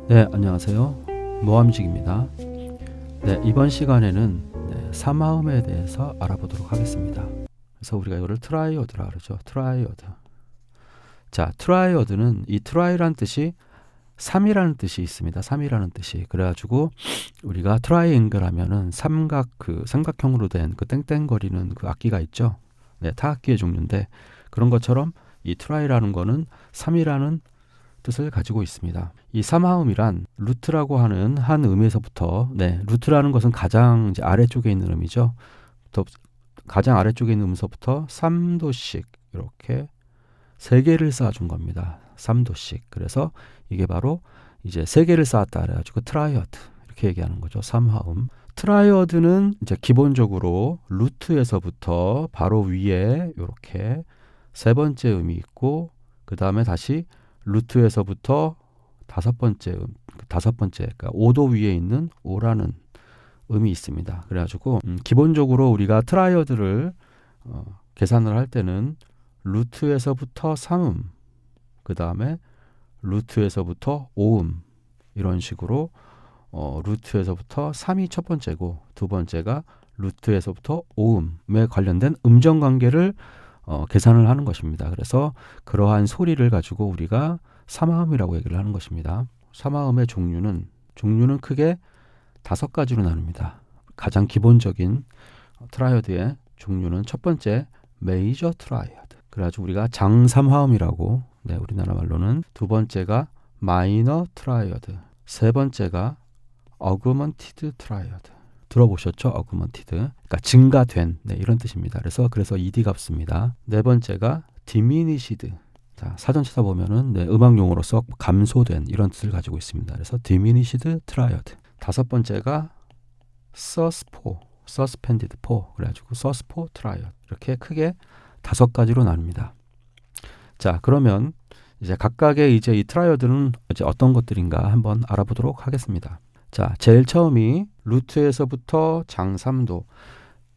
네, 안녕하세요. 모함직입니다. 네, 이번 시간에는 사마음에 대해서 알아보도록 하겠습니다. 그래서 우리가 이거를 트라이어드라 그러죠. 트라이어드. 자, 트라이어드는 이 트라이라는 뜻이 3이라는 뜻이 있습니다. 3이라는 뜻이. 그래가지고 우리가 트라이앵글 하면은 삼각형으로 된 그 땡땡거리는 그 악기가 있죠. 네, 타악기의 종류인데 그런 것처럼 이 트라이라는 거는 3이라는 뜻을 가지고 있습니다. 이 삼하음이란 루트라고 하는 한 음에서부터 루트라는 것은 가장 이제 아래쪽에 있는 음이죠. 또 가장 아래쪽에 있는 음서부터 3도씩 이렇게 3개를 쌓아준 겁니다. 3도씩. 그래서 이게 바로 이제 3개를 쌓았다 그래가지고 트라이어드 이렇게 얘기하는 거죠. 삼하음. 트라이어드는 이제 기본적으로 루트에서부터 바로 위에 이렇게 세 번째 음이 있고 그 다음에 다시 루트에서부터 다섯 번째 그러니까 5도 위에 있는 오라는 음이 있습니다. 그래가지고 기본적으로 우리가 트라이어드를 계산을 할 때는 루트에서부터 3음, 그 다음에 루트에서부터 5음 이런 식으로 루트에서부터 3이 첫 번째고 두 번째가 루트에서부터 5음에 관련된 음정 관계를 계산을 하는 것입니다. 그래서 그러한 소리를 가지고 우리가 삼하음이라고 얘기를 하는 것입니다. 삼하음의 종류는 크게 5가지로 나눕니다. 가장 기본적인 트라이어드의 종류는 첫 번째 메이저 트라이어드. 그래가지고 우리가 장삼하음이라고 우리나라 말로는, 두 번째가 마이너 트라이어드, 세 번째가 어그먼티드 트라이어드. 들어보셨죠? 어그먼티드. 그러니까 증가된 이런 뜻입니다. 그래서 ed 값습니다. 네 번째가 디미니시드. 자, 사전 찾아보면은 음악 용어로서 감소된 이런 뜻을 가지고 있습니다. 그래서 디미니시드 트라이어드. 다섯 번째가 서스펜디드 포. 그래가지고 서스포 트라이어드. 이렇게 크게 5가지로 나눕니다. 자, 그러면 이제 각각의 이제 이 트라이어드는 이제 어떤 것들인가 한번 알아보도록 하겠습니다. 자, 제일 처음이 루트에서부터 장3도.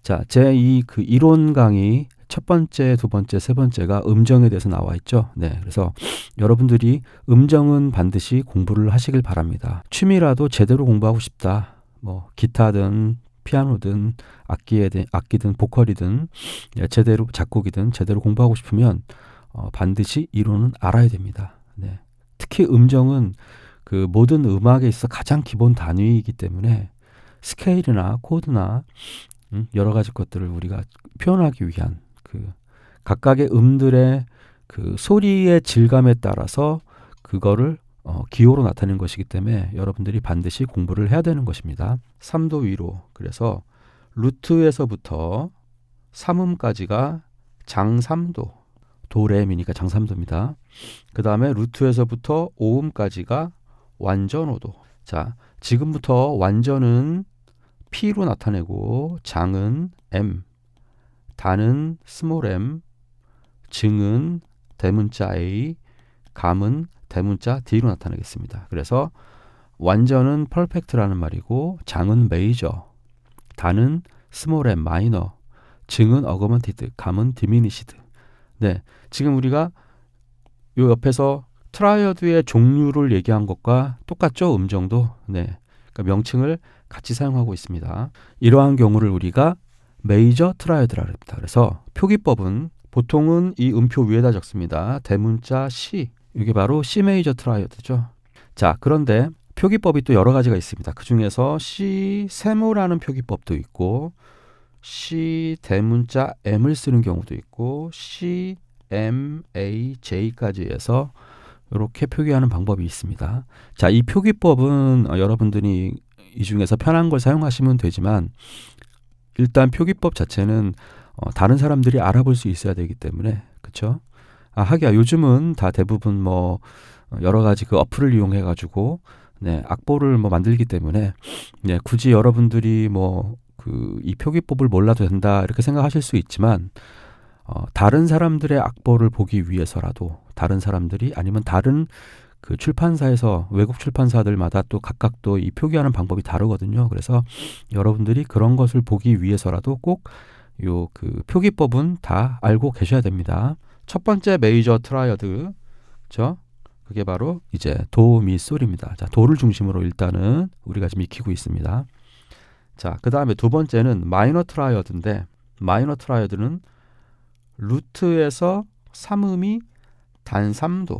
자, 제 이 그 이론 강의 첫 번째, 두 번째, 세 번째가 음정에 대해서 나와 있죠. 그래서 여러분들이 음정은 반드시 공부를 하시길 바랍니다. 취미라도 제대로 공부하고 싶다. 뭐 기타든 피아노든 악기든 보컬이든 제대로 작곡이든 제대로 공부하고 싶으면 반드시 이론은 알아야 됩니다. 특히 음정은 그 모든 음악에 있어서 가장 기본 단위이기 때문에 스케일이나 코드나 여러 가지 것들을 우리가 표현하기 위한 그 각각의 음들의 그 소리의 질감에 따라서 그거를 기호로 나타내는 것이기 때문에 여러분들이 반드시 공부를 해야 되는 것입니다. 3도 위로. 그래서 루트에서부터 3음까지가 장3도. 도레미니까 장3도입니다. 그 다음에 루트에서부터 5음까지가 완전오도. 자, 지금부터 완전은 P로 나타내고 장은 M, 다는 스몰 m, 증은 대문자 A, 감은 대문자 D로 나타내겠습니다. 그래서 완전은 퍼펙트라는 말이고 장은 메이저, 다는 스몰 m 마이너, 증은 어거먼티드, 감은 디미니시드. 지금 우리가 요 옆에서 트라이어드의 종류를 얘기한 것과 똑같죠? 음정도. 그러니까 명칭을 같이 사용하고 있습니다. 이러한 경우를 우리가 메이저 트라이어드라 합니다. 그래서 표기법은 보통은 이 음표 위에다 적습니다. 대문자 C. 이게 바로 C 메이저 트라이어드죠. 자, 그런데 표기법이 또 여러 가지가 있습니다. 그 중에서 C 세모라는 표기법도 있고 C 대문자 M을 쓰는 경우도 있고 C, M, A, J까지 해서 이렇게 표기하는 방법이 있습니다. 자, 이 표기법은 여러분들이 이 중에서 편한 걸 사용하시면 되지만 일단 표기법 자체는 다른 사람들이 알아볼 수 있어야 되기 때문에, 그렇죠? 하기야 요즘은 다 대부분 뭐 여러 가지 그 어플을 이용해 가지고 악보를 뭐 만들기 때문에 굳이 여러분들이 뭐 그 이 표기법을 몰라도 된다 이렇게 생각하실 수 있지만 다른 사람들의 악보를 보기 위해서라도 다른 사람들이 아니면 다른 그 출판사에서 외국 출판사들마다 또 각각 또 이 표기하는 방법이 다르거든요. 그래서 여러분들이 그런 것을 보기 위해서라도 꼭 요 그 표기법은 다 알고 계셔야 됩니다. 첫 번째 메이저 트라이어드, 그렇죠? 그게 바로 이제 도, 미, 솔입니다. 자, 도를 중심으로 일단은 우리가 지금 익히고 있습니다. 자, 그 다음에 두 번째는 마이너 트라이어드인데, 마이너 트라이어드는 루트에서 3음이 단 3도,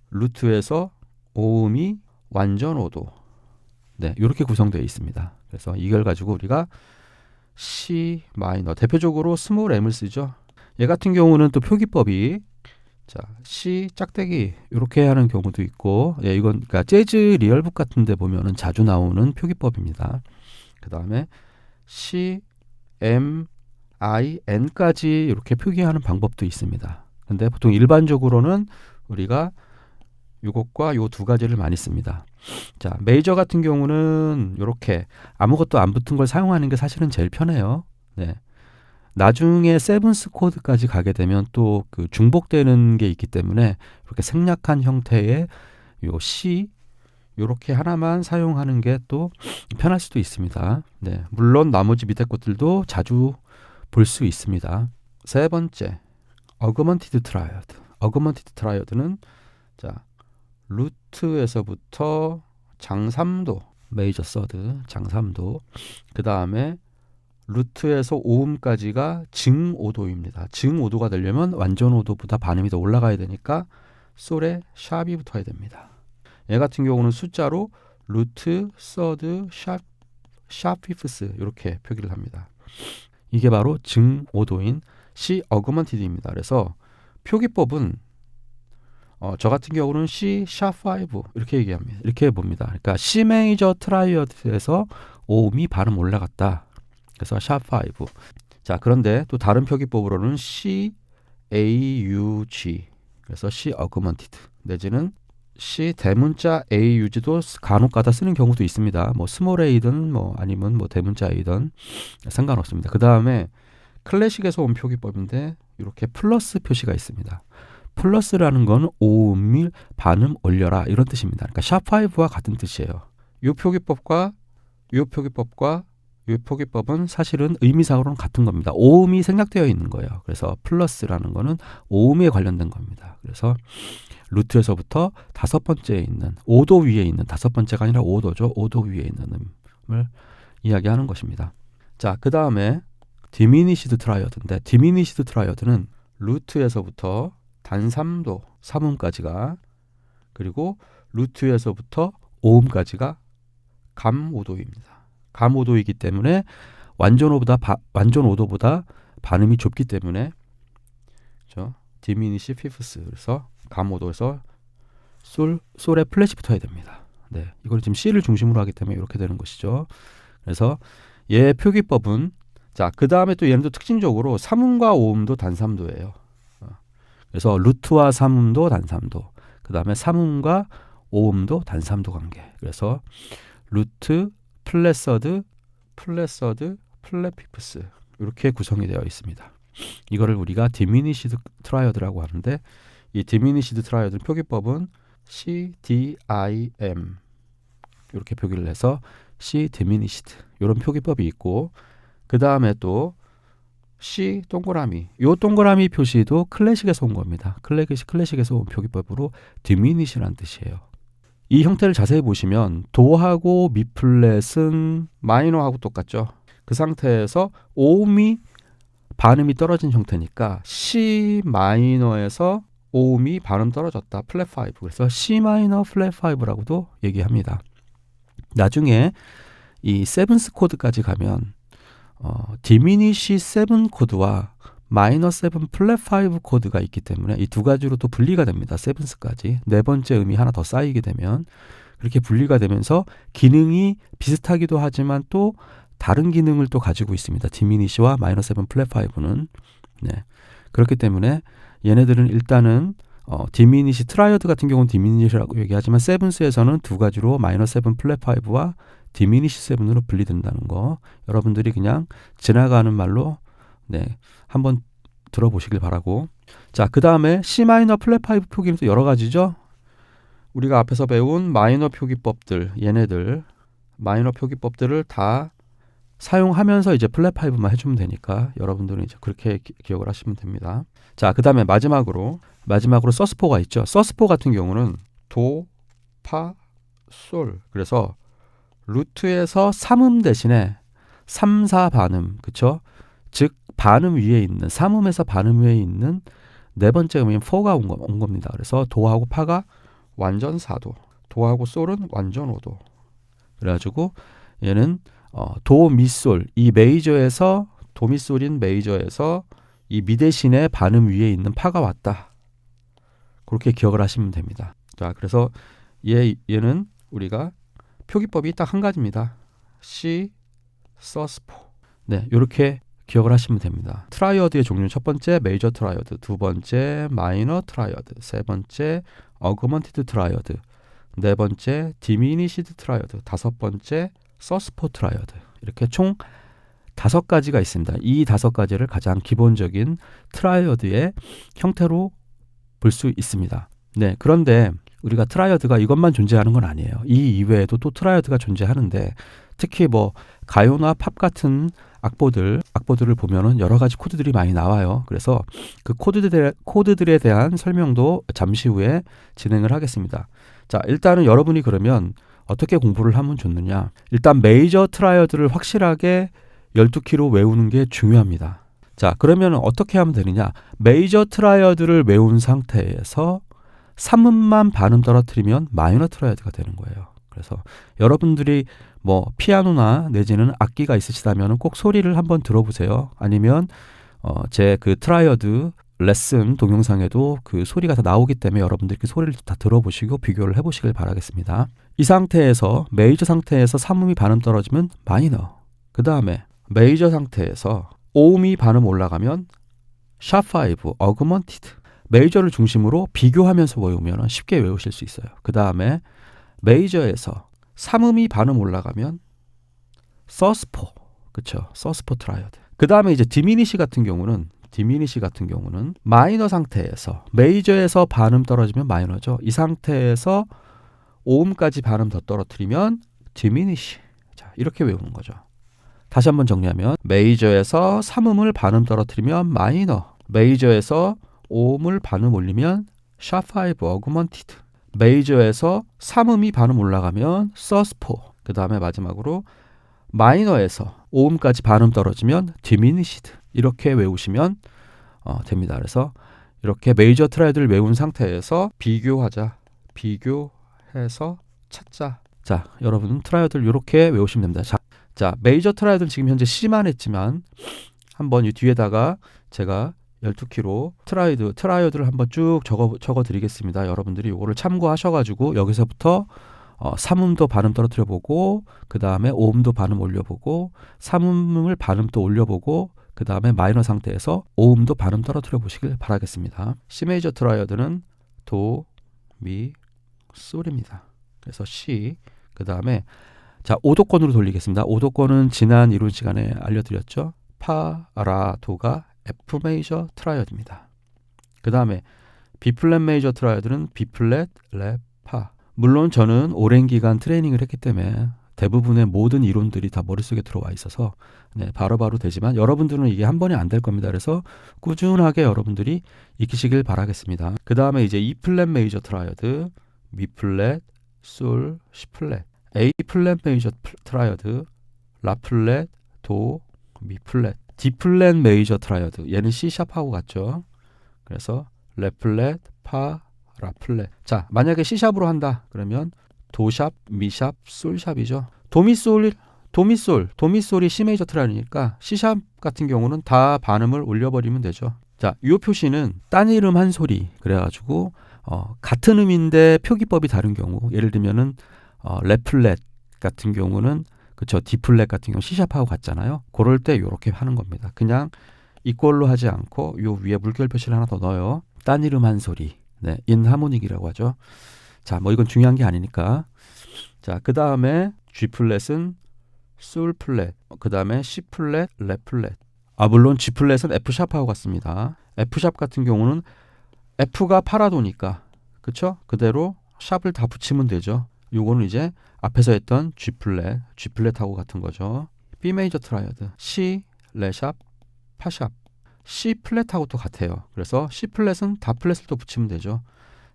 루트에서 5음이 완전 5도. 네, 이렇게 구성되어 있습니다. 그래서 이걸 가지고 우리가 C 마이너, 대표적으로 스몰 M을 쓰죠. 얘 같은 경우는 또 표기법이 자, C 짝대기 이렇게 하는 경우도 있고, 예, 이건 그러니까 재즈 리얼북 같은 데 보면은 자주 나오는 표기법입니다. 그 다음에 C, M, I, N까지 이렇게 표기하는 방법도 있습니다. 근데 보통 일반적으로는 우리가 이것과 요 두 가지를 많이 씁니다. 자, 메이저 같은 경우는 이렇게 아무것도 안 붙은 걸 사용하는 게 사실은 제일 편해요. 네. 나중에 세븐스 코드까지 가게 되면 또 그 중복되는 게 있기 때문에 이렇게 생략한 형태의 요 C 요렇게 하나만 사용하는 게 또 편할 수도 있습니다. 네. 물론 나머지 밑에 것들도 자주 볼 수 있습니다. 세 번째, 어그먼티드 트라이어드. 어그먼티드 트라이어드는 자, 루트에서부터 장3도, 메이저 서드, 장3도, 그 다음에 루트에서 5음까지가 증5도입니다. 증5도가 되려면 완전 5도보다 반음이 더 올라가야 되니까 솔에 샵이 붙어야 됩니다. 얘 같은 경우는 숫자로 루트, 서드, 샵 피프스 이렇게 표기를 합니다. 이게 바로 증5도인 C 어그먼티드입니다. 그래서 표기법은 저 같은 경우는 C 샵5 이렇게 얘기합니다. 이렇게 봅니다. 그러니까 C 메이저 트라이어드에서 5음이 발음 올라갔다. 그래서 샵5. 자, 그런데 또 다른 표기법으로는 C AUG. 그래서 C 어그먼티드 내지는 C 대문자 AUG도 간혹가다 쓰는 경우도 있습니다. 뭐 스몰 A든 뭐 아니면 뭐 대문자 A든 상관없습니다. 그 다음에 클래식에서 온 표기법인데 이렇게 플러스 표시가 있습니다. 플러스라는 건 5음을 반음 올려라 이런 뜻입니다. 그러니까 샵5와 같은 뜻이에요. 이 표기법과 이 표기법과 이 표기법은 사실은 의미상으로는 같은 겁니다. 5음이 생략되어 있는 거예요. 그래서 플러스라는 거는 5음에 관련된 겁니다. 그래서 루트에서부터 다섯 번째에 있는 5도 위에 있는 다섯 번째가 아니라 5도죠. 5도 위에 있는 음을 이야기하는 것입니다. 자, 그 다음에 디미니시드 트라이어드인데 디미니시드 트라이어드는 루트에서부터 단 3도 3음까지가 그리고 루트에서부터 5음까지가 감 5도입니다. 감 5도이기 때문에 완전 5도보다 반음이 좁기 때문에 디미니시 피프스 그래서 감 5도에서 솔에 플랫이 붙어야 됩니다. 네, 이걸 지금 C를 중심으로 하기 때문에 이렇게 되는 것이죠. 그래서 얘 표기법은 자, 그 다음에 또 얘는 또 특징적으로 3음과 5음도 단 3도예요. 그래서 루트와 3음도 단 3도, 그 다음에 3음과 5음도 단 3도 관계. 그래서 루트, 플랫 서드, 플랫 피프스 이렇게 구성이 되어 있습니다. 이거를 우리가 디미니시드 트라이어드라고 하는데 이 디미니시드 트라이어드 표기법은 C, D, I, M 이렇게 표기를 해서 C 디미니시드 이런 표기법이 있고 그 다음에 또 C 동그라미 이 동그라미 표시도 클래식에서 온 겁니다. 클래식에서 온 표기법으로 디미니시라는 뜻이에요. 이 형태를 자세히 보시면 도하고 미 플랫은 마이너하고 똑같죠. 그 상태에서 5음이 반음이 떨어진 형태니까 C 마이너에서 5음이 반음 떨어졌다. 플랫 5. 그래서 C 마이너 플랫 5라고도 얘기합니다. 나중에 이 세븐스 코드까지 가면 디미니시 7 코드와 마이너 7 플랫 5 코드가 있기 때문에 이 두 가지로 또 분리가 됩니다. 세븐스까지. 네 번째 음이 하나 더 쌓이게 되면 그렇게 분리가 되면서 기능이 비슷하기도 하지만 또 다른 기능을 또 가지고 있습니다. 디미니시와 마이너 7 플랫 5는 네. 그렇기 때문에 얘네들은 일단은 디미니시 트라이어드 같은 경우는 디미니시라고 얘기하지만 세븐스에서는 두 가지로 마이너 7 플랫 5와 디미니시 7으로 분리된다는 거 여러분들이 그냥 지나가는 말로 네, 한번 들어보시길 바라고. 자, 그 다음에 C 마이너 플랫 5 표기는 또 여러 가지죠. 우리가 앞에서 배운 마이너 표기법들 얘네들 마이너 표기법들을 다 사용하면서 이제 플랫 5만 해주면 되니까 여러분들은 이제 그렇게 기억을 하시면 됩니다. 자, 그 다음에 마지막으로 서스포가 있죠. 서스포 같은 경우는 도, 파, 솔. 그래서 루트에서 3음 대신에 3, 4 반음, 그쵸? 즉 반음 위에 있는 3음에서 반음 위에 있는 네 번째 음인 4가 온 겁니다. 그래서 도하고 파가 완전 4도, 도하고 솔은 완전 5도. 그래가지고 얘는 도, 미, 솔, 이 메이저에서 도, 미, 솔인 메이저에서 이 미 대신에 반음 위에 있는 파가 왔다. 그렇게 기억을 하시면 됩니다. 자, 그래서 얘는 우리가 표기법이 딱 한 가지입니다. C, 서스포. 네, 이렇게 기억을 하시면 됩니다. 트라이어드의 종류는 첫 번째 메이저 트라이어드, 두 번째 마이너 트라이어드, 세 번째 어그먼티드 트라이어드, 네 번째 디미니시드 트라이어드, 다섯 번째 서스포 트라이어드. 이렇게 총 5가지가 있습니다. 이 5가지를 가장 기본적인 트라이어드의 형태로 볼 수 있습니다. 네, 그런데 우리가 트라이어드가 이것만 존재하는 건 아니에요. 이 이외에도 또 트라이어드가 존재하는데 특히 뭐 가요나 팝 같은 악보들을 보면은 여러 가지 코드들이 많이 나와요. 그래서 그 코드들에 대한 설명도 잠시 후에 진행을 하겠습니다. 자, 일단은 여러분이 그러면 어떻게 공부를 하면 좋느냐? 일단 메이저 트라이어드를 확실하게 12키로 외우는 게 중요합니다. 자, 그러면 어떻게 하면 되느냐? 메이저 트라이어드를 외운 상태에서 3음만 반음 떨어뜨리면 마이너 트라이어드가 되는 거예요. 그래서 여러분들이 뭐 피아노나 내지는 악기가 있으시다면 꼭 소리를 한번 들어보세요. 아니면 제 그 트라이어드 레슨 동영상에도 그 소리가 다 나오기 때문에 여러분들이 그 소리를 다 들어보시고 비교를 해보시길 바라겠습니다. 이 상태에서 메이저 상태에서 3음이 반음 떨어지면 마이너. 그 다음에 메이저 상태에서 5음이 반음 올라가면 샵5, 어그먼티드. 메이저를 중심으로 비교하면서 외우면 쉽게 외우실 수 있어요. 그 다음에 메이저에서 3음이 반음 올라가면 서스포, 그쵸? 서스포 트라이어드. 그 다음에 이제 디미니시 같은 경우는 마이너 상태에서 메이저에서 반음 떨어지면 마이너죠. 이 상태에서 5음까지 반음 더 떨어뜨리면 디미니시. 자, 이렇게 외우는 거죠. 다시 한번 정리하면 메이저에서 3음을 반음 떨어뜨리면 마이너, 메이저에서 5음을 반음 올리면 샵5 어그먼티드, 메이저에서 3음이 반음 올라가면 서스포, 그 다음에 마지막으로 마이너에서 5음까지 반음 떨어지면 디미니시드. 이렇게 외우시면 됩니다. 그래서 이렇게 메이저 트라이어드를 외운 상태에서 비교해서 찾자. 자, 여러분 트라이어드를 이렇게 외우시면 됩니다. 자, 메이저 트라이어드는 지금 현재 C만 했지만 한번 이 뒤에다가 제가 12키로 트라이어드를 한번 쭉 적어 드리겠습니다. 여러분들이 이거를 참고하셔가지고 여기서부터 3음도 반음 떨어뜨려 보고 그 다음에 5음도 반음 올려보고 3음을 반음 또 올려보고 그 다음에 마이너 상태에서 5음도 반음 떨어뜨려 보시길 바라겠습니다. C 메이저 트라이어드는 도, 미, 솔입니다. 그래서 C, 그 다음에 자, 5도권으로 돌리겠습니다. 5도권은 지난 이론 시간에 알려드렸죠. 파, 라, 도가 F 메이저 트라이어드입니다. 그 다음에 B 플랫 메이저 트라이어드는 B 플랫, 레, 파. 물론 저는 오랜 기간 트레이닝을 했기 때문에 대부분의 모든 이론들이 다 머릿속에 들어와 있어서 바로바로 되지만 여러분들은 이게 한 번에 안 될 겁니다. 그래서 꾸준하게 여러분들이 익히시길 바라겠습니다. 그 다음에 이제 E 플랫 메이저 트라이어드, 미 플랫, 솔, C 플랫, A 플랫 메이저 트라이어드, 라 플랫, 도, 미 플랫, D 플랫 메이저 트라이어드. 얘는 C 샵하고 같죠. 그래서 레 플랫, 파, 라 플랫. 자, 만약에 C 샵으로 한다. 그러면 도 샵, 미 샵, 솔 샵이죠. 도미솔이 C 메이저 트라이어드니까 C 샵 같은 경우는 다 반음을 올려버리면 되죠. 자, 이 표시는 딴 이름 한 소리. 그래가지고 같은 음인데 표기법이 다른 경우, 예를 들면은 레 플랫 같은 경우는 그쵸, D 플랫 같은 경우 C 샵하고 같잖아요. 그럴 때 이렇게 하는 겁니다. 그냥 이꼴로 하지 않고 요 위에 물결 표시를 하나 더 넣어요. 딴 이름 한 소리. 네, 인하모닉이라고 하죠. 자, 뭐 이건 중요한 게 아니니까. 자, 그 다음에 G 플랫은 솔 플랫, 그 다음에 C 플랫, 레 플랫. 물론 G 플랫은 F 샵하고 같습니다. F 샵 같은 경우는 F가 파라도니까, 그쵸? 그대로 샵을 다 붙이면 되죠. 요거는 이제 앞에서 했던 G 플랫하고 같은 거죠. B 메이저 트라이어드, C, 레 샵, 파 샵. C 플랫하고 또 같아요. 그래서 C 플랫은 다 플랫을 또 붙이면 되죠.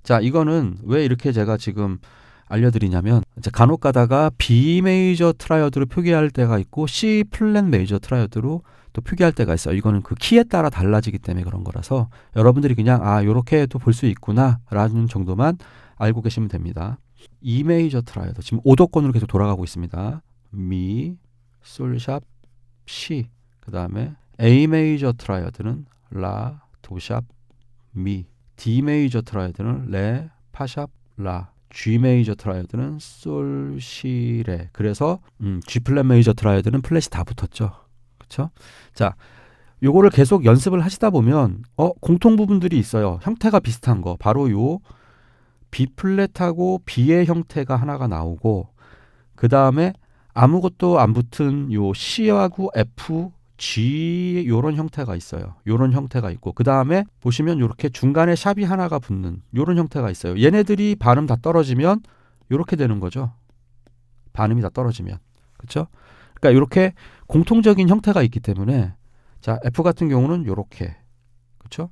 자, 이거는 왜 이렇게 제가 지금 알려드리냐면 이제 간혹 가다가 B 메이저 트라이어드로 표기할 때가 있고 C 플랫 메이저 트라이어드로 또 표기할 때가 있어요. 이거는 그 키에 따라 달라지기 때문에 그런 거라서 여러분들이 그냥 요렇게 도 볼 수 있구나 라는 정도만 알고 계시면 됩니다. E 메이저 트라이어드 지금 5도권으로 계속 돌아가고 있습니다. 미, 솔샵, C. 그 다음에 A 메이저 트라이어드는 라, 도샵, 미. D 메이저 트라이어드는 레, 파샵, 라. G 메이저 트라이어드는 솔, 시, 레. 그래서 G 플랫 메이저 트라이어드는 플랫이 다 붙었죠. 그렇죠? 자, 요거를 계속 연습을 하시다 보면 공통 부분들이 있어요. 형태가 비슷한 거. 바로 요 B 플랫하고 B의 형태가 하나가 나오고 그 다음에 아무것도 안 붙은 요 C하고 F, G 요런 형태가 있어요. 요런 형태가 있고 그 다음에 보시면 요렇게 중간에 샵이 하나가 붙는 요런 형태가 있어요. 얘네들이 발음 다 떨어지면 요렇게 되는 거죠. 발음이 다 떨어지면. 그렇죠? 그러니까 요렇게 공통적인 형태가 있기 때문에 자, F 같은 경우는 요렇게. 그렇죠?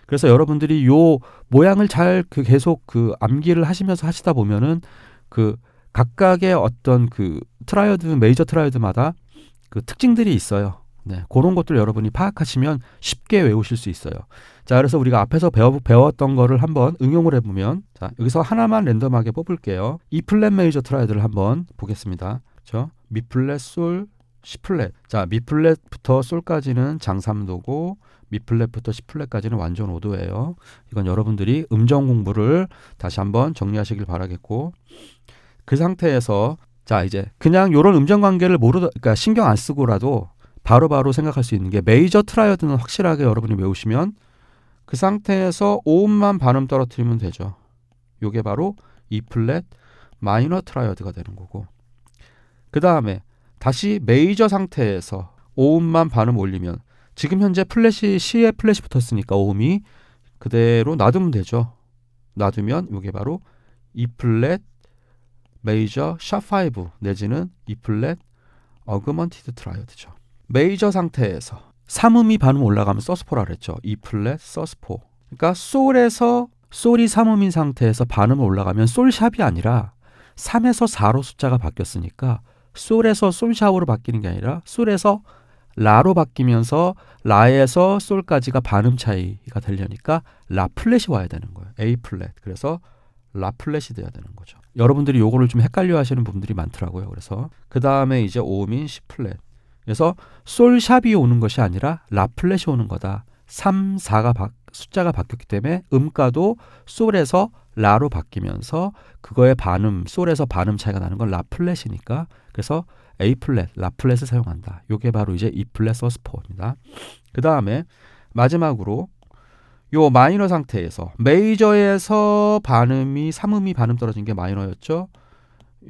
그래서 여러분들이 요 모양을 잘 계속 암기를 하시면서 하시다 보면은 각각의 어떤 트라이어드, 메이저 트라이어드마다 특징들이 있어요. 네, 그런 것들 여러분이 파악하시면 쉽게 외우실 수 있어요. 자, 그래서 우리가 앞에서 배웠던 거를 한번 응용을 해보면, 자, 여기서 하나만 랜덤하게 뽑을게요. E 플랫 메이저 트라이어드를 한번 보겠습니다. 그렇죠? 미 플랫, 솔, C 플랫. 자, 미 플랫부터 솔까지는 장3도고, 미 플랫부터 C 플랫까지는 완전 5도예요. 이건 여러분들이 음정 공부를 다시 한번 정리하시길 바라겠고, 그 상태에서 자, 이제 그냥 이런 음정 관계를 그러니까 신경 안 쓰고라도 바로바로 생각할 수 있는 게 메이저 트라이어드는 확실하게 여러분이 외우시면 그 상태에서 오음만 발음 떨어뜨리면 되죠. 요게 바로 E 플랫 마이너 트라이어드가 되는 거고 그 다음에 다시 메이저 상태에서 오음만 발음 올리면 지금 현재 플랫이 C에 플랫이 붙었으니까 오음이 그대로 놔두면 되죠. 놔두면 요게 바로 E 플랫 메이저 샵5 내지는 E 플랫 어그먼티드 트라이어드죠. 메이저 상태에서 3음이 발음 올라가면 서스포라 그랬죠. E 플랫 서스포. 그러니까 솔에서 솔이 3음인 상태에서 발음을 올라가면 솔샵이 아니라 3에서 4로 숫자가 바뀌었으니까 솔에서 솔샵으로 바뀌는 게 아니라 솔에서 라로 바뀌면서 라에서 솔까지가 발음 차이가 되려니까 라 플랫이 와야 되는 거예요. A 플랫. 그래서 라 플랫이 돼야 되는 거죠. 여러분들이 요거를 좀 헷갈려 하시는 분들이 많더라고요. 그래서 그 다음에 이제 오음인 C 플랫. 그래서 솔샵이 오는 것이 아니라 라 플랫이 오는 거다. 3, 4가 숫자가 바뀌었기 때문에 음가도 솔에서 라로 바뀌면서 그거의 반음, 솔에서 반음 차이가 나는 건 라 플랫이니까 그래서 A 플랫, 라 플랫을 사용한다. 요게 바로 이제 E 플랫 서스포입니다. 그 다음에 마지막으로 요 마이너 상태에서 메이저에서 반음이 3음이 반음 떨어진 게 마이너였죠.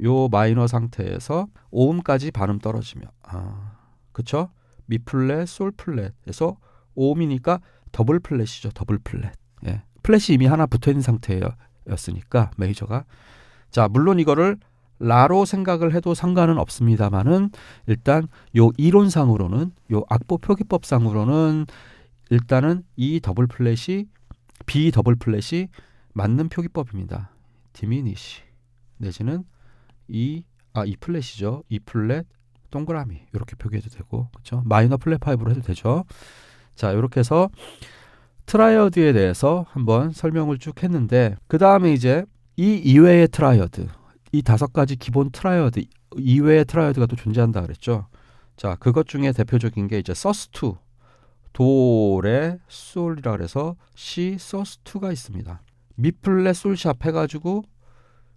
요 마이너 상태에서 5음까지 반음 떨어지면 그쵸? 미 플랫, 솔 플랫에서 5음이니까 더블 플랫이죠. 더블 플랫. 예. 플랫이 이미 하나 붙어있는 상태였으니까 메이저가 자 물론 이거를 라로 생각을 해도 상관은 없습니다만은 일단 요 이론상으로는 요 악보 표기법상으로는 일단은 이 더블 플랫이 B 더블 플랫이 맞는 표기법입니다. 디미니시 내지는 E 플랫이죠. E 플랫 동그라미 이렇게 표기해도 되고 그렇죠? 마이너 플랫 5로 해도 되죠. 자, 이렇게 해서 트라이어드에 대해서 한번 설명을 쭉 했는데 그 다음에 이제 이 이외의 트라이어드 이 5가지 기본 트라이어드 이외의 트라이어드가 또 존재한다 그랬죠. 자, 그것 중에 대표적인 게 이제 서스2 도레 솔이라 그래서 C 서스2가 있습니다. 미 플랫 솔샵 해가지고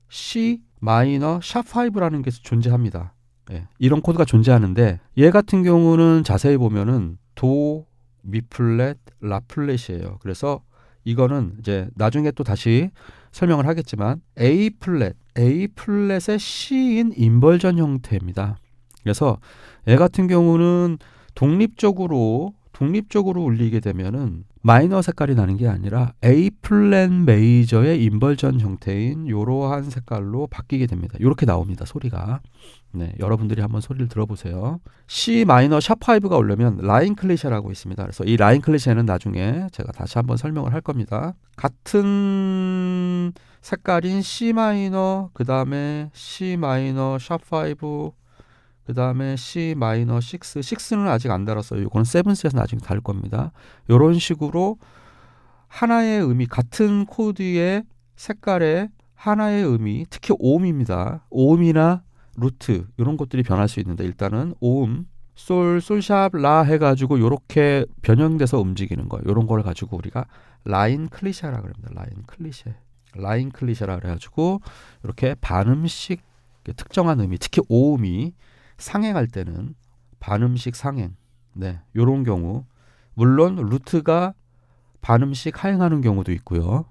C 마이너 샵5라는 게 존재합니다. 예, 이런 코드가 존재하는데 얘 같은 경우는 자세히 보면은 도, 미 플랫, 라 플랫이에요. 그래서 이거는 이제 나중에 또 다시 설명을 하겠지만 A 플랫의 C인 인벌전 형태입니다. 그래서 얘 같은 경우는 독립적으로 독립적으로 울리게 되면은 마이너 색깔이 나는 게 아니라 A 플랫 메이저의 인벌전 형태인 이러한 색깔로 바뀌게 됩니다. 이렇게 나옵니다. 소리가. 네, 여러분들이 한번 소리를 들어보세요. C 마이너 샵5가 오려면 라인 클리셰라고 있습니다. 그래서 이 라인 클리셰는 나중에 제가 다시 한번 설명을 할 겁니다. 같은 색깔인 C 마이너, 그 다음에 C 마이너 샵5, 그 다음에 C 마이너 6, 6는 아직 안 달았어요. 이거는 7스에서 나중에 달 겁니다. 이런 식으로 하나의 음이 같은 코드의 색깔의 하나의 음이 특히 오음입니다. 오음이나 루트 이런 것들이 변할 수 있는데 일단은 오음, 솔, 솔샵, 라 해가지고 이렇게 변형돼서 움직이는 거 이런 걸 가지고 우리가 라인 클리셰라 그럽니다. 라인 클리셰라 그래가지고 이렇게 반음씩 특정한 음이 특히 오음이 상행할 때는 반음씩 상행, 네, 요런 경우 물론 루트가 반음씩 하행하는 경우도 있고요.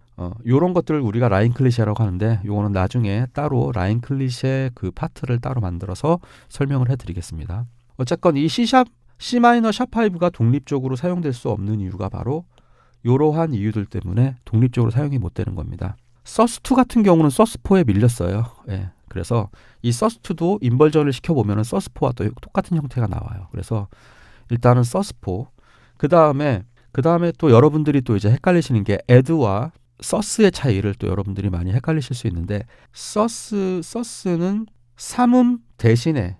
요런 것들을 우리가 라인 클리셰라고 하는데 요거는 나중에 따로 라인 클리셰 그 파트를 따로 만들어서 설명을 해드리겠습니다. 어쨌건 이 C 마이너 샵5가 독립적으로 사용될 수 없는 이유가 바로 이러한 이유들 때문에 독립적으로 사용이 못 되는 겁니다. 서스2 같은 경우는 서스4에 밀렸어요. 예. 그래서 이 서스2도 인벌전을 시켜보면 서스4와 또 똑같은 형태가 나와요. 그래서 일단은 서스4, 그 다음에 또 여러분들이 또 이제 헷갈리시는 게 애드와 서스의 차이를 또 여러분들이 많이 헷갈리실 수 있는데 서스는 삼음 대신에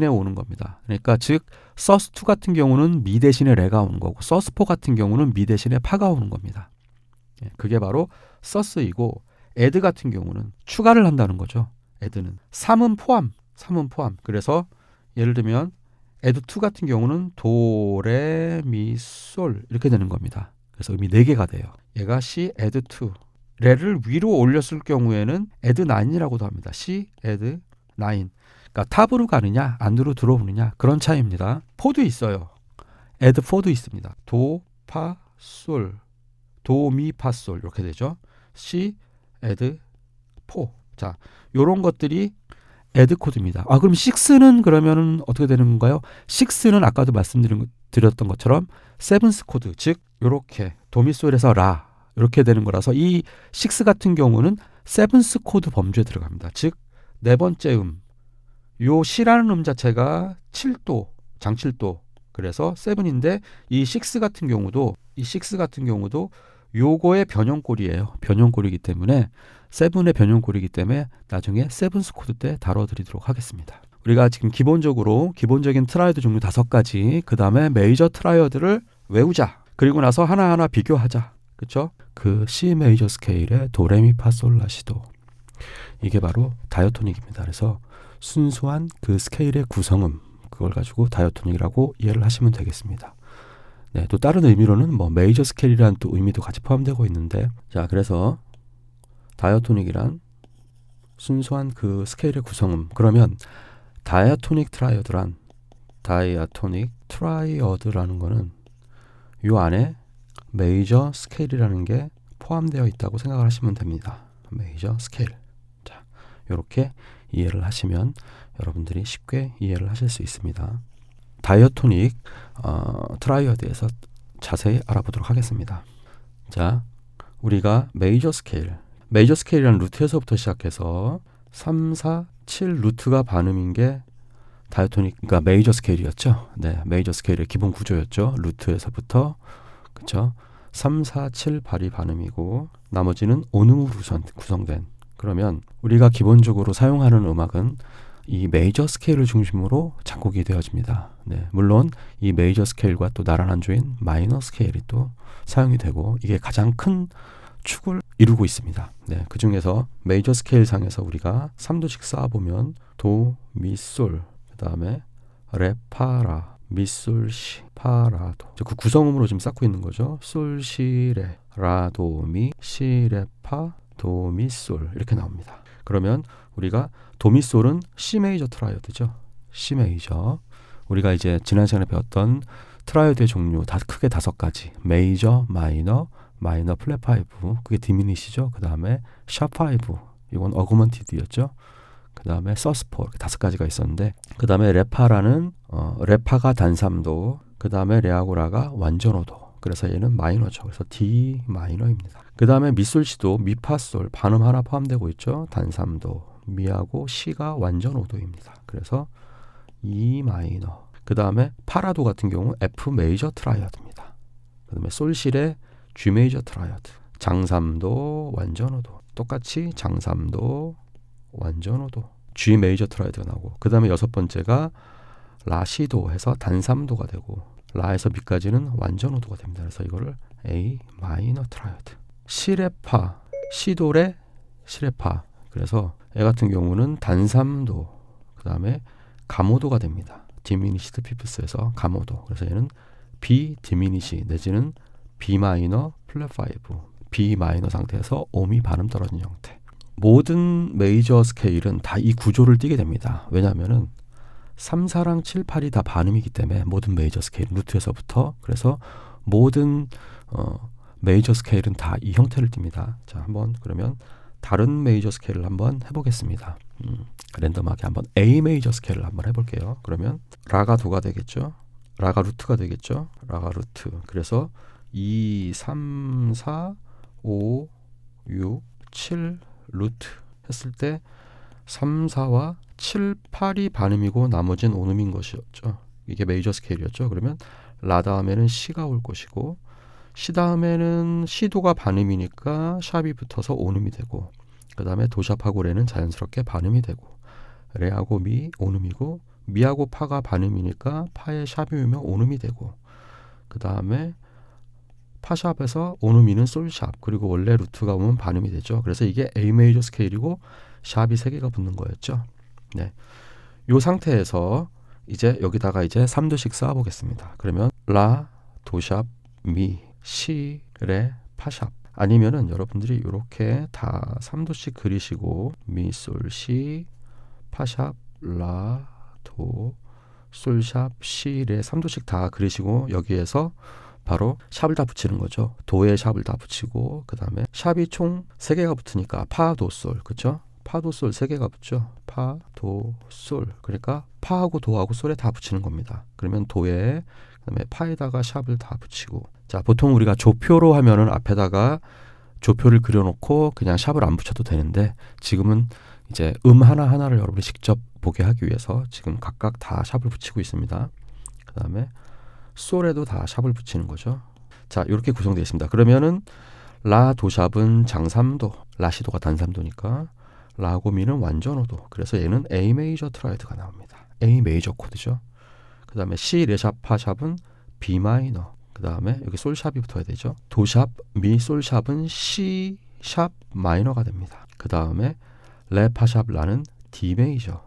오는 겁니다. 그러니까 즉 서스2 같은 경우는 미 대신에 레가 오는 거고 서스4 같은 경우는 미 대신에 파가 오는 겁니다. 그게 바로 서스이고 애드 같은 경우는 추가를 한다는 거죠. 애드는 삼음 포함. 그래서 예를 들면 애드2 같은 경우는 도, 레, 미, 솔 이렇게 되는 겁니다. 그래서 음이 4개가 돼요. 얘가 C, 애드2. 레를 위로 올렸을 경우에는 애드9이라고도 합니다. C, 애드9. 그러니까 탑으로 가느냐 안으로 들어오느냐 그런 차이입니다. 포도 있어요. 애드4도 있습니다. 도, 파, 솔, 도, 미, 파, 솔 이렇게 되죠. C, 애드, 포. 자, 요런 것들이 애드 코드입니다. 그럼 6는 그러면은 어떻게 되는 건가요? 6는 아까도 말씀드렸던 것처럼 세븐스 코드, 즉 요렇게 도미솔에서 라 이렇게 되는 거라서 이 6 같은 경우는 세븐스 코드 범주에 들어갑니다. 즉 네 번째 요 C라는 음 자체가 7도, 장칠도. 그래서 7인데 이 6 같은 경우도 요거의 변형꼴이에요. 변형꼴이기 때문에 세븐의 변형꼴이기 때문에 나중에 세븐스 코드 때 다뤄드리도록 하겠습니다. 우리가 지금 기본적인 트라이어드 종류 5가지, 그 다음에 메이저 트라이어드를 외우자. 그리고 나서 하나하나 비교하자. 그렇죠? 그 C 메이저 스케일의 도레미파솔라시도, 이게 바로 다이어토닉입니다. 그래서 순수한 그 스케일의 구성음, 그걸 가지고 다이어토닉이라고 이해를 하시면 되겠습니다. 네, 또 다른 의미로는 뭐 메이저 스케일이라는 또 의미도 같이 포함되고 있는데, 자, 그래서 다이어토닉이란 순수한 그 스케일의 구성음. 그러면 다이어토닉 트라이어드라는 거는 요 안에 메이저 스케일이라는 게 포함되어 있다고 생각을 하시면 됩니다. 메이저 스케일. 자, 요렇게 이해를 하시면 여러분들이 쉽게 이해를 하실 수 있습니다. 다이어토닉 트라이어드에서 자세히 알아보도록 하겠습니다. 자, 우리가 메이저 스케일이라는 루트에서부터 시작해서 3, 4, 7 루트가 반음인 게 다이어토닉, 그러니까 메이저 스케일이었죠. 네, 메이저 스케일의 기본 구조였죠. 루트에서부터, 그렇죠. 3, 4, 7 발이 반음이고 나머지는 온음으로 구성된. 그러면 우리가 기본적으로 사용하는 음악은 이 메이저 스케일을 중심으로 작곡이 되어집니다. 네, 물론 이 메이저 스케일과 또 나란한 조인 마이너 스케일이 또 사용이 되고 이게 가장 큰 축을 이루고 있습니다. 네, 그 중에서 메이저 스케일 상에서 우리가 3도씩 쌓아보면 도, 미, 솔, 그 다음에 레, 파, 라, 미, 솔, 시, 파, 라, 도. 그 구성음으로 지금 쌓고 있는 거죠. 솔, 시, 레, 라, 도, 미, 시, 레, 파, 도, 미, 솔 이렇게 나옵니다. 그러면 우리가 도미솔은 C 메이저 트라이어드죠. C 메이저. 우리가 이제 지난 시간에 배웠던 트라이어드의 종류 크게 5가지. 메이저, 마이너 플랫 5, 그게 디미니시죠. 그 다음에 샵 5, 이건 어그먼티드였죠. 그 다음에 서스4, 이렇게 5가지가 있었는데, 그 다음에 레파라는 레파가 단 3도, 그 다음에 레하고 라가 완전 5도. 그래서 얘는 마이너죠. 그래서 D 마이너입니다. 그 다음에 미솔시도 미파솔 반음 하나 포함되고 있죠. 단 3도. 미하고 C가 완전 5도입니다. 그래서 E 마이너. 그 다음에 파라도 같은 경우 F 메이저 트라이어드입니다. 그 다음에 솔실의 G 메이저 트라이어드. 장3도 완전 5도. 똑같이 장3도 완전 5도. G 메이저 트라이어드가 나오고, 그 다음에 여섯 번째가 라시도 해서 단 3도가 되고, 라에서 미까지는 완전 5도가 됩니다. 그래서 이거를 A 마이너 트라이어드. 시레파, 시도레 시레파. 그래서 얘 같은 경우는 단 3도, 그 다음에 감오도가 됩니다. 디미니시드 피프스에서 감오도. 그래서 얘는 B 디미니시 내지는 B 마이너 플랫 5, B 마이너 상태에서 오미 반음 떨어진 형태. 모든 메이저 스케일은 다 이 구조를 띠게 됩니다. 왜냐하면은 3, 4랑 7, 8이 다 반음이기 때문에 모든 메이저 스케일 루트에서부터. 그래서 모든 메이저 스케일은 다 이 형태를 띱니다. 자, 한번 그러면 다른 메이저 스케일을 한번 해보겠습니다. 랜덤하게 한번 A 메이저 스케일을 한번 해볼게요. 그러면 라가 도가 되겠죠. 라가 루트가 되겠죠. 라가 루트. 그래서 2, 3, 4, 5, 6, 7 루트 했을 때 3, 4와 7, 8이 반음이고 나머지는 온음인 것이었죠. 이게 메이저 스케일이었죠. 그러면 라 다음에는 C가 올 것이고, C 다음에는 C도가 반음이니까 샵이 붙어서 온음이 되고, 그 다음에 도샵하고 레는 자연스럽게 반음이 되고, 레하고 미 온음이고, 미하고 파가 반음이니까 파에 샵이 오면 온음이 되고, 그 다음에 파샵에서 온음이는 솔샵, 그리고 원래 루트가 오면 반음이 되죠. 그래서 이게 A 메이저 스케일이고 샵이 3개가 붙는 거였죠. 네, 이 상태에서 이제 여기다가 이제 3도씩 쌓아보겠습니다. 그러면 라, 도샵, 미, 시, 레, 파샵. 아니면은 여러분들이 이렇게 다 3도씩 그리시고 미, 솔, 시, 파샵, 라, 도, 솔샵, 시, 레 3도씩 다 그리시고 여기에서 바로 샵을 다 붙이는 거죠. 도에 샵을 다 붙이고, 그 다음에 샵이 총 3개가 붙으니까 파, 도, 솔. 그렇죠? 파, 도, 솔 3개가 붙죠. 파, 도, 솔. 그러니까 파하고 도하고 솔에 다 붙이는 겁니다. 그러면 도에, 그다음에 파에다가 샵을 다 붙이고. 자, 보통 우리가 조표로 하면은 앞에다가 조표를 그려놓고 그냥 샵을 안 붙여도 되는데, 지금은 이제 하나하나를 여러분이 직접 보게 하기 위해서 지금 각각 다 샵을 붙이고 있습니다. 그 다음에 솔에도 다 샵을 붙이는 거죠. 자, 이렇게 구성되어 있습니다. 그러면은 라 도샵은 장3도, 라시도가 단 3도니까 라고 미는 완전 5도. 그래서 얘는 A 메이저 트라이드가 나옵니다. A 메이저 코드죠. 그 다음에 C 레샵 파샵은 B 마이너. 그 다음에 여기 솔샵이 붙어야 되죠. 도샵 미 솔샵은 C 샵 마이너가 됩니다. 그 다음에 레 파샵 라는 D 메이저,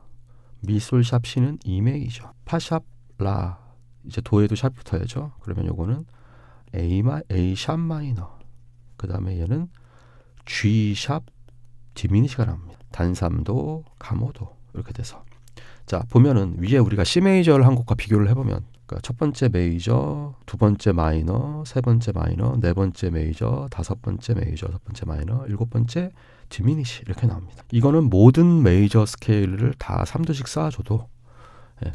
미 솔샵 C는 E 메이저, 파샵 라 이제 도에도 샵 붙어야죠. 그러면 요거는 A 샵 마이너. 그 다음에 얘는 G 샵 디미니시가 나옵니다. 단 3도, 감오도 이렇게 돼서. 자, 보면은 위에 우리가 C 메이저를 한 것과 비교를 해보면, 그러니까 첫 번째 메이저, 두 번째 마이너, 세 번째 마이너, 네 번째 메이저, 다섯 번째 메이저, 여섯 번째 마이너, 일곱 번째 디미니시 이렇게 나옵니다. 이거는 모든 메이저 스케일을 다 3도씩 쌓아줘도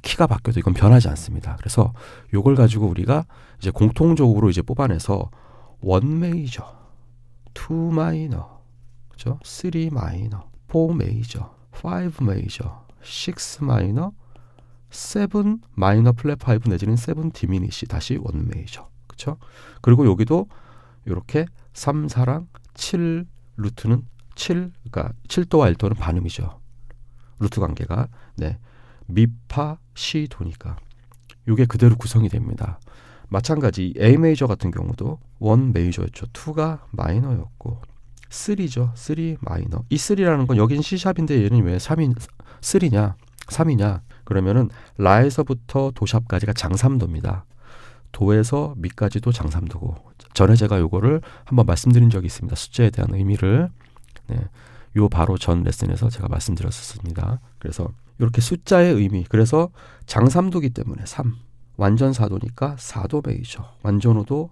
키가 바뀌어도 이건 변하지 않습니다. 그래서 요걸 가지고 우리가 이제 공통적으로 이제 뽑아내서 1 메이저, 2 마이너, 그죠? 3 마이너, 4 메이저, 5 메이저, 6 마이너, 7 마이너 플랫 5 내지는 7 디미니시 다시 1 메이저. 그렇죠? 그리고 여기도 이렇게 3, 4랑 7 루트는 7, 그러니까 7도와 1도는 반음이죠. 루트 관계가. 네. 미파 시 도니까 이게 그대로 구성이 됩니다. 마찬가지 A 메이저 같은 경우도 1 메이저였죠. 2가 마이너였고 3죠. 3 마이너. 이 3라는 건 여긴 C샵인데 얘는 왜 3냐? 3이냐? 그러면은 라에서부터 도샵까지가 장3도입니다. 도에서 미까지도 장3도고. 전에 제가 요거를 한번 말씀드린 적이 있습니다. 숫자에 대한 의미를. 네. 요 바로 전 레슨에서 제가 말씀드렸었습니다. 그래서 이렇게 숫자의 의미. 그래서 장3도기 때문에 3. 완전 4도니까 4도 메이저. 완전 5도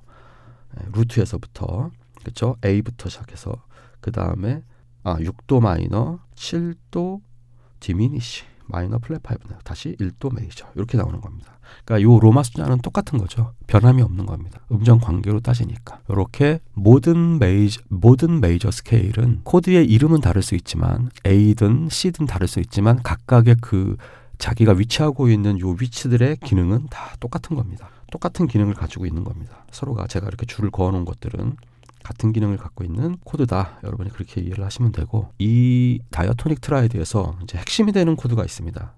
루트에서부터, 그렇죠? A부터 시작해서 그 다음에 6도 마이너, 7도 디미니시, 마이너 플랫 5, 다시 1도 메이저 이렇게 나오는 겁니다. 그러니까 요 로마 숫자는 똑같은 거죠. 변함이 없는 겁니다. 음정 관계로 따지니까. 이렇게 모든 메이저 스케일은 코드의 이름은 다를 수 있지만 A든 C든 다를 수 있지만 각각의 그 자기가 위치하고 있는 요 위치들의 기능은 다 똑같은 겁니다. 똑같은 기능을 가지고 있는 겁니다. 서로가 제가 이렇게 줄을 그어놓은 것들은 같은 기능을 갖고 있는 코드다. 여러분이 그렇게 이해를 하시면 되고, 이 다이어토닉 트라이드에서 이제 핵심이 되는 코드가 있습니다.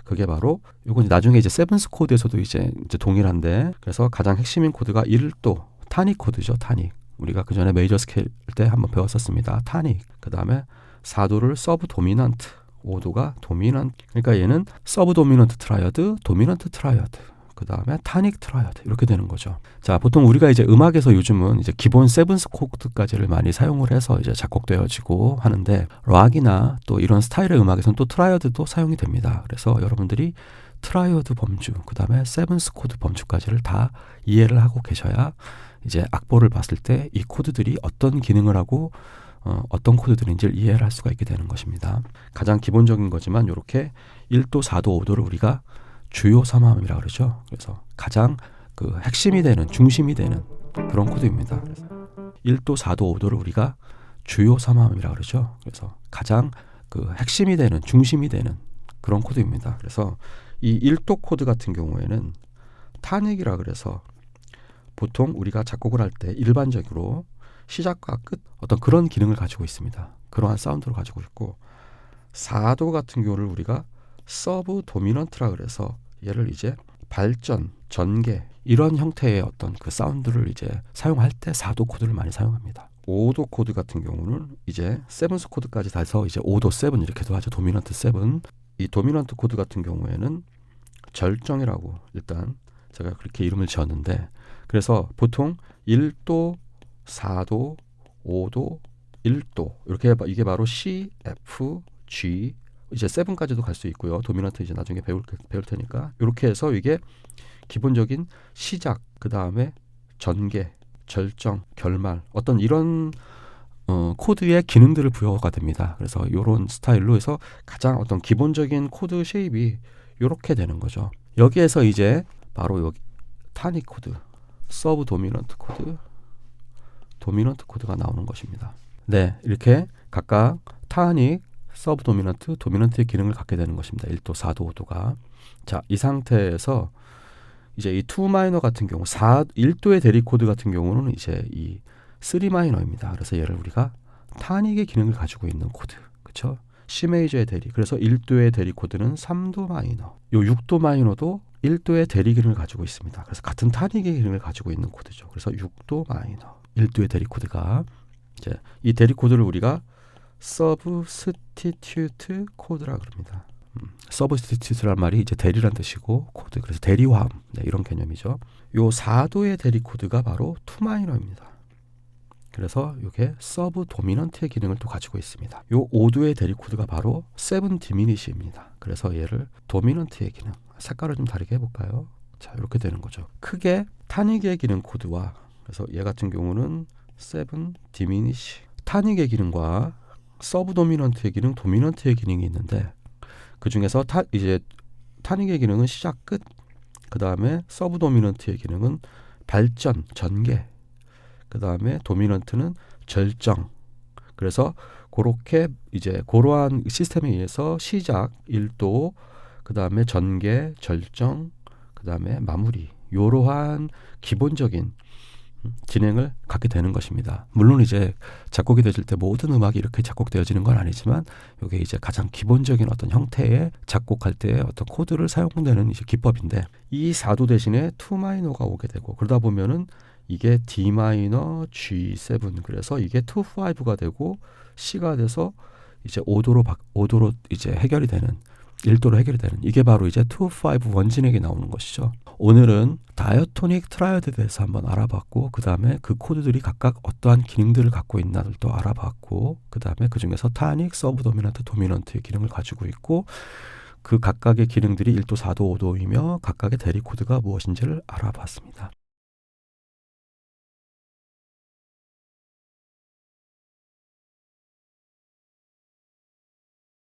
그게 바로 이건 나중에 이제 세븐스 코드에서도 이제 동일한데, 그래서 가장 핵심인 코드가 1도 타닉 코드죠. 타닉. 우리가 그 전에 메이저 스케일 때 한번 배웠었습니다. 타닉. 그 다음에 4도를 서브 도미넌트, 5도가 도미넌트. 그러니까 얘는 서브 도미넌트 트라이어드, 도미넌트 트라이어드. 그 다음에 타닉 트라이어드 이렇게 되는 거죠. 자, 보통 우리가 이제 음악에서 요즘은 이제 기본 세븐스 코드까지를 많이 사용을 해서 이제 작곡되어지고 하는데, 락이나 또 이런 스타일의 음악에서는 또 트라이어드도 사용이 됩니다. 그래서 여러분들이 트라이어드 범주, 그 다음에 세븐스 코드 범주까지를 다 이해를 하고 계셔야 이제 악보를 봤을 때 이 코드들이 어떤 기능을 하고 어떤 코드들인지를 이해를 할 수가 있게 되는 것입니다. 가장 기본적인 거지만 이렇게 1도, 4도, 5도를 우리가 주요 3함이라고 그러죠. 그래서 가장 그 핵심이 되는, 중심이 되는 그런 코드입니다. 1도, 4도, 5도를 우리가 주요 3함이라고 그러죠. 그래서 가장 그 핵심이 되는, 중심이 되는 그런 코드입니다. 그래서 이 1도 코드 같은 경우에는 타닉이라 그래서 보통 우리가 작곡을 할 때 일반적으로 시작과 끝 어떤 그런 기능을 가지고 있습니다. 그러한 사운드를 가지고 있고, 4도 같은 경우를 우리가 서브 도미넌트라 그래서 얘를 이제 발전, 전개 이런 형태의 어떤 그 사운드를 이제 사용할 때 4도 코드를 많이 사용합니다. 5도 코드 같은 경우는 이제 세븐스 코드까지 다 해서 이제 5도 7 이렇게도 하죠. 도미넌트 7. 이 도미넌트 코드 같은 경우에는 절정이라고 일단 제가 그렇게 이름을 지었는데, 그래서 보통 1도, 4도, 5도, 1도 이렇게 이게 바로 C, F, G 이제 7까지도 갈 수 있고요. 도미넌트 이제 나중에 배울 테니까 이렇게 해서 이게 기본적인 시작, 그 다음에 전개, 절정, 결말 어떤 이런 코드의 기능들을 부여가 됩니다. 그래서 이런 스타일로 해서 가장 어떤 기본적인 코드 쉐입이 이렇게 되는 거죠. 여기에서 이제 바로 여기 타닉 코드, 서브 도미넌트 코드, 도미넌트 코드가 나오는 것입니다. 네, 이렇게 각각 타닉, 서브 도미넌트, 도미넌트의 기능을 갖게 되는 것입니다. 1도, 4도, 5도가. 자, 이 상태에서 이제 이 2 마이너 같은 경우 1도의 대리 코드 같은 경우는 이제 이 3 마이너입니다. 그래서 얘를 우리가 타닉의 기능을 가지고 있는 코드. 그렇죠? C 메이저의 대리. 그래서 1도의 대리 코드는 3도 마이너. 요 6도 마이너도 1도의 대리 기능을 가지고 있습니다. 그래서 같은 타닉의 기능을 가지고 있는 코드죠. 그래서 6도 마이너. 1도의 대리 코드가 이제 이 대리 코드를 우리가 서브스티튜트 코드라 그럽니다. 서브스티튜트란 말이 이제 대리란 뜻이고 코드, 그래서 대리화음, 네, 이런 개념이죠. 요 4도의 대리 코드가 바로 2 마이너입니다. 그래서 이게 서브 도미넌트의 기능을 또 가지고 있습니다. 요 5도의 대리 코드가 바로 7 디미니시입니다. 그래서 얘를 도미넌트의 기능, 색깔을 좀 다르게 해볼까요? 자, 이렇게 되는 거죠. 크게 타닉의 기능 코드와, 그래서 얘 같은 경우는 7 디미니시, 타닉의 기능과 서브 도미넌트의 기능, 도미넌트의 기능이 있는데, 그 중에서 이제 타닉의 기능은 시작 끝, 그 다음에 서브 도미넌트의 기능은 발전, 전개, 그 다음에 도미넌트는 절정. 그래서 그렇게 이제 그러한 시스템에 의해서 시작 1도, 그 다음에 전개, 절정, 그 다음에 마무리, 이러한 기본적인 진행을 갖게 되는 것입니다. 물론 이제 작곡이 되질 때 모든 음악이 이렇게 작곡되어지는 건 아니지만, 이게 이제 가장 기본적인 어떤 형태의 작곡할 때의 어떤 코드를 사용되는 이제 기법인데, 이 4도 대신에 2 마이너가 오게 되고, 그러다 보면은 이게 D 마이너, G7, 그래서 이게 2, 5가 되고 C가 돼서 이제 5도로 이제 해결이 되는, 1도로 해결이 되는, 이게 바로 이제 2, 5 원진액이 나오는 것이죠. 오늘은 다이어토닉 트라이어드에 대해서 한번 알아봤고, 그 다음에 그 코드들이 각각 어떠한 기능들을 갖고 있나를 또 알아봤고, 그 다음에 그 중에서 타닉, 서브 도미넌트, 도미넌트의 기능을 가지고 있고, 그 각각의 기능들이 1도, 4도, 5도이며 각각의 대리 코드가 무엇인지를 알아봤습니다.